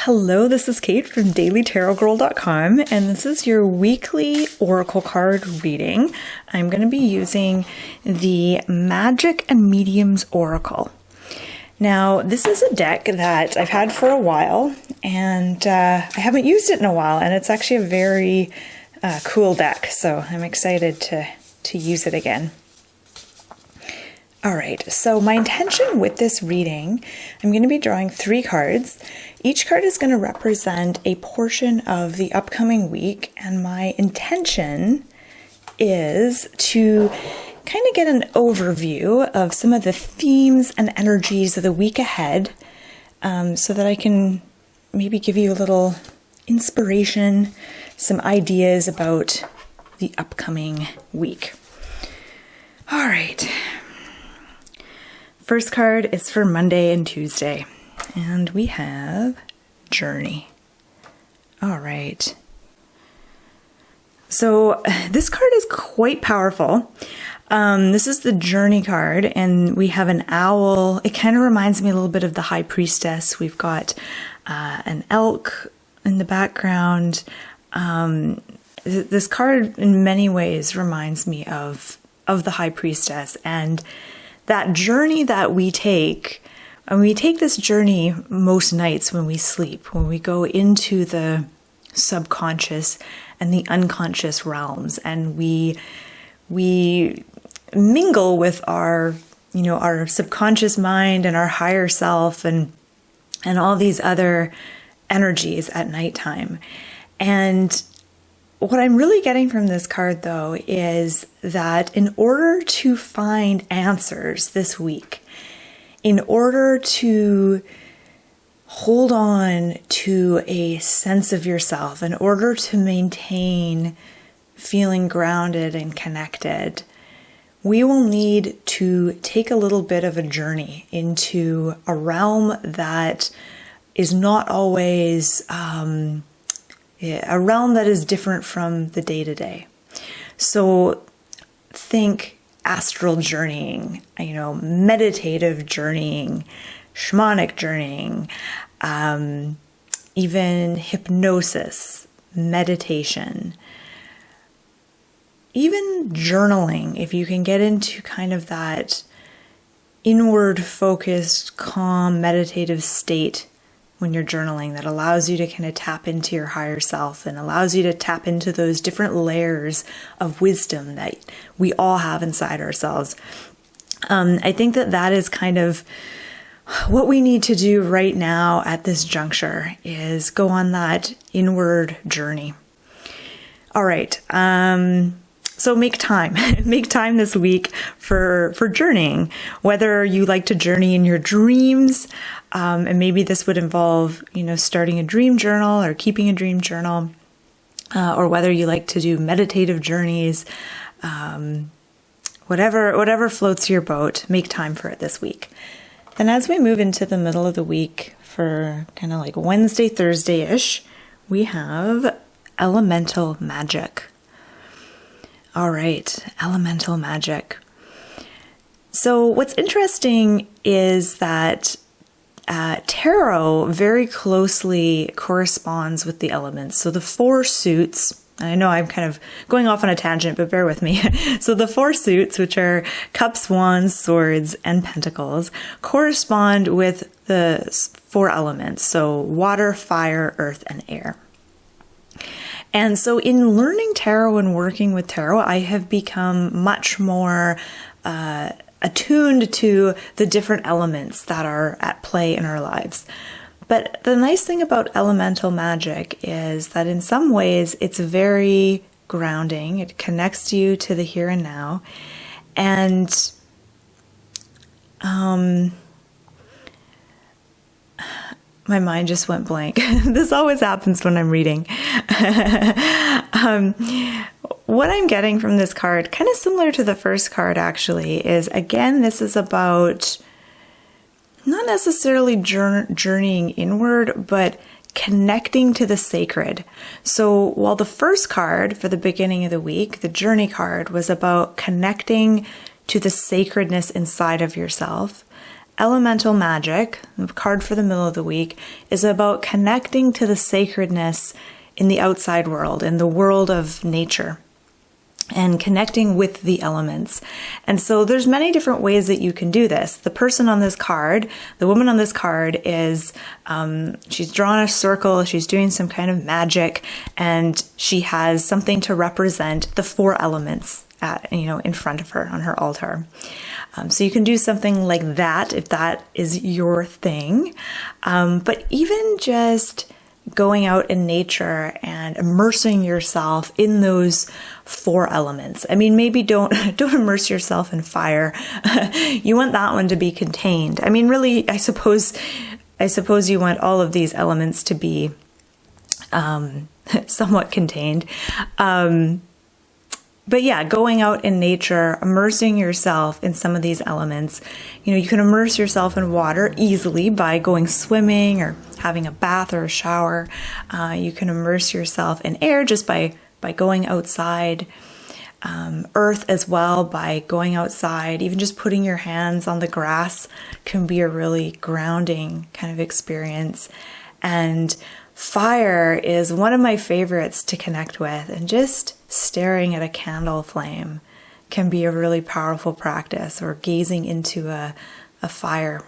Hello, this is Kate from dailytarotgirl.com, and this is your weekly oracle card reading. I'm going to be using the Magick and Medium's Oracle. Now, this is a deck that I've had for a while, and I haven't used it in a while, and it's actually a very cool deck, so I'm excited to use it again. All right, so my intention with this reading, I'm going to be drawing 3 cards. Each card is going to represent a portion of the upcoming week, and my intention is to kind of get an overview of some of the themes and energies of the week ahead, so that I can maybe give you a little inspiration, some ideas about the upcoming week. All right. First card is for Monday and Tuesday, and we have Journey. All right. So this card is quite powerful. This is the Journey card, and we have an owl. It kind of reminds me a little bit of the High Priestess. We've got an elk in the background. This card in many ways reminds me of the High Priestess, and that journey that we take, and we take this journey most nights when we sleep, when we go into the subconscious and the unconscious realms, and we mingle with our subconscious mind and our higher self and all these other energies at nighttime. And what I'm really getting from this card, though, is that in order to find answers this week, in order to hold on to a sense of yourself, in order to maintain feeling grounded and connected, we will need to take a little bit of a journey into a realm that is not always a realm that is different from the day-to-day. So think astral journeying, meditative journeying, shamanic journeying, even hypnosis, meditation, even journaling. If you can get into kind of that inward focused, calm, meditative state when you're journaling, that allows you to kind of tap into your higher self and allows you to tap into those different layers of wisdom that we all have inside ourselves. I think that is kind of what we need to do right now at this juncture, is go on that inward journey. All right. So make time this week for journeying, whether you like to journey in your dreams, and maybe this would involve, starting a dream journal or keeping a dream journal, or whether you like to do meditative journeys, whatever floats your boat, make time for it this week. Then as we move into the middle of the week for kind of like Wednesday, Thursday-ish, we have Elemental Magick. All right, Elemental Magick. So what's interesting is that tarot very closely corresponds with the elements. So the 4 suits, I know I'm kind of going off on a tangent, but bear with me. So the 4 suits, which are cups, wands, swords, and pentacles, correspond with the 4 elements. So water, fire, earth, and air. And so in learning tarot and working with tarot, I have become much more attuned to the different elements that are at play in our lives. But the nice thing about elemental magic is that in some ways it's very grounding. It connects you to the here and now. And my mind just went blank. This always happens when I'm reading. What I'm getting from this card, kind of similar to the first card actually, is again, this is about not necessarily journeying inward, but connecting to the sacred. So while the first card for the beginning of the week, the Journey card, was about connecting to the sacredness inside of yourself, Elemental Magick, the card for the middle of the week, is about connecting to the sacredness in the outside world, in the world of nature, and connecting with the elements. And so there's many different ways that you can do this. The person on this card, the woman on this card is, she's drawn a circle, she's doing some kind of magic, and she has something to represent the 4 elements in front of her on her altar. So you can do something like that if that is your thing. But even just going out in nature and immersing yourself in those 4 elements. I mean, maybe don't immerse yourself in fire. You want that one to be contained. I mean, really, I suppose you want all of these elements to be somewhat contained. But yeah, going out in nature, immersing yourself in some of these elements. You can immerse yourself in water easily by going swimming or having a bath or a shower. You can immerse yourself in air just by going outside. Earth as well, by going outside. Even just putting your hands on the grass can be a really grounding kind of experience. And fire is one of my favorites to connect with, and just staring at a candle flame can be a really powerful practice, or gazing into a fire.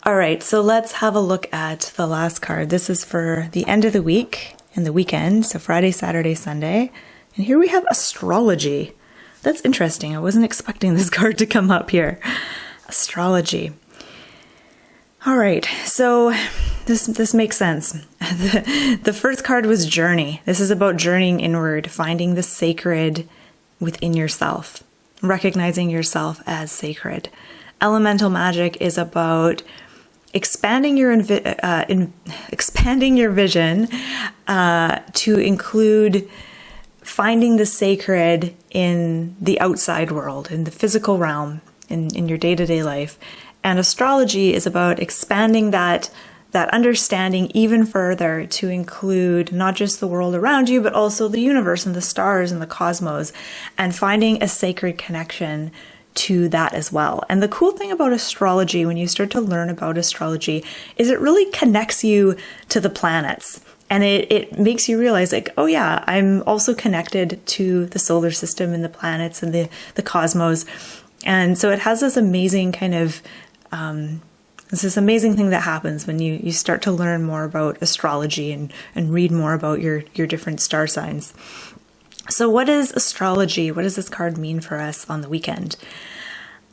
All right, so let's have a look at the last card. This is for the end of the week and the weekend, so Friday, Saturday, Sunday. And here we have astrology. That's interesting. I wasn't expecting this card to come up here. Astrology. All right, so this makes sense. The first card was journey. This is about journeying inward, finding the sacred within yourself, recognizing yourself as sacred. Elemental Magick is about expanding your vision to include finding the sacred in the outside world, in the physical realm, in your day-to-day life. And astrology is about expanding that understanding even further to include not just the world around you, but also the universe and the stars and the cosmos, and finding a sacred connection to that as well. And the cool thing about astrology, when you start to learn about astrology, is it really connects you to the planets. And it makes you realize, like, oh yeah, I'm also connected to the solar system and the planets and the cosmos. And so it has this amazing kind of, this amazing thing that happens when you start to learn more about astrology and read more about your different star signs. So what is astrology? What does this card mean for us on the weekend?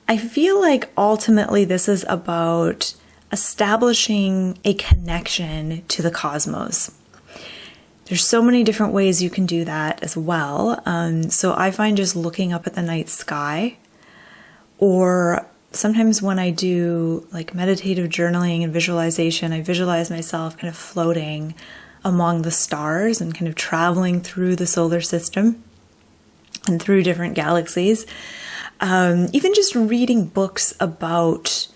I feel like ultimately this is about establishing a connection to the cosmos. There's so many different ways you can do that as well. So I find just looking up at the night sky, or sometimes when I do like meditative journaling and visualization, I visualize myself kind of floating among the stars and kind of traveling through the solar system and through different galaxies. Even just reading books about,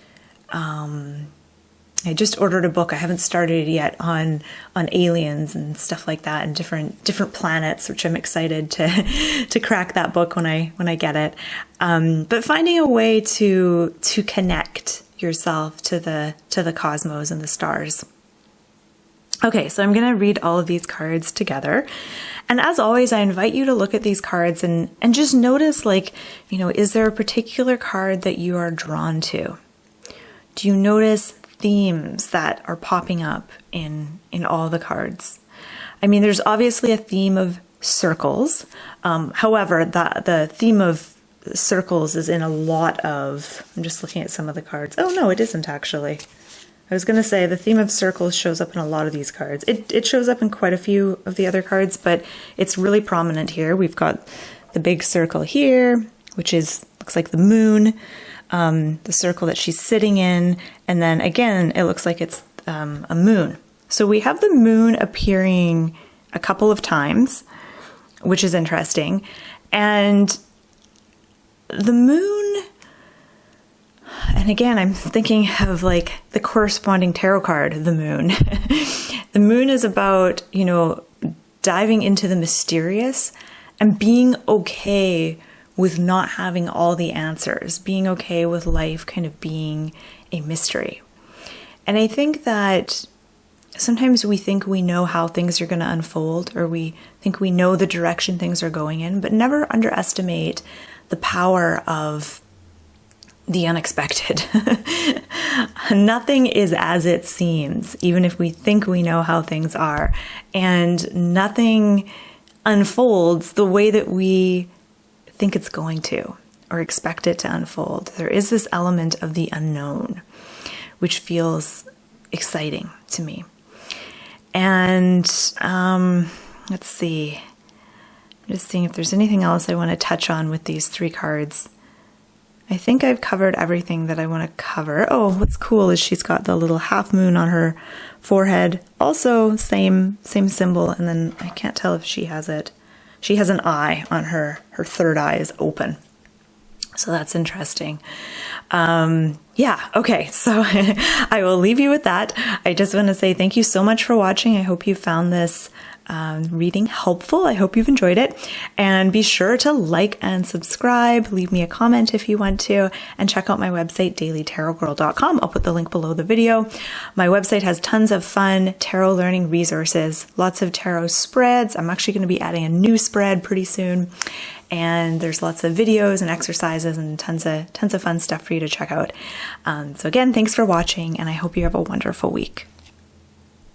I just ordered a book, I haven't started it yet, on aliens and stuff like that, and different planets, which I'm excited to crack that book when I get it. But finding a way to connect yourself to the cosmos and the stars. Okay, so I'm going to read all of these cards together. And as always, I invite you to look at these cards and just notice, like, is there a particular card that you are drawn to? Do you notice themes that are popping up in all the cards? I mean, there's obviously a theme of circles. However, the theme of circles is in a lot of, I'm just looking at some of the cards. Oh no, it isn't actually. I was going to say the theme of circles shows up in a lot of these cards. It shows up in quite a few of the other cards, but it's really prominent here. We've got the big circle here, which looks like the moon, the circle that she's sitting in, and then again, it looks like it's a moon. So we have the moon appearing a couple of times, which is interesting. And the moon, and again, I'm thinking of like the corresponding tarot card, the moon. The moon is about, diving into the mysterious and being okay with not having all the answers, being okay with life kind of being a mystery. And I think that sometimes we think we know how things are going to unfold, or we think we know the direction things are going in, but never underestimate the power of the unexpected. Nothing is as it seems, even if we think we know how things are, and nothing unfolds the way that we think it's going to or expect it to unfold. There is this element of the unknown, which feels exciting to me. And let's see. I'm just seeing if there's anything else I want to touch on with these 3 cards. I think I've covered everything that I want to cover. Oh, what's cool is she's got the little half moon on her forehead. Also, same symbol. And then I can't tell if she has it. She has an eye on her. Her third eye is open. So that's interesting. Yeah, okay, so I will leave you with that. I just want to say thank you so much for watching. I hope you found this reading helpful. I hope you've enjoyed it. And be sure to like and subscribe. Leave me a comment if you want to. And check out my website, dailytarotgirl.com. I'll put the link below the video. My website has tons of fun tarot learning resources, lots of tarot spreads. I'm actually going to be adding a new spread pretty soon. And there's lots of videos and exercises and tons of fun stuff for you to check out. So again, thanks for watching, and I hope you have a wonderful week.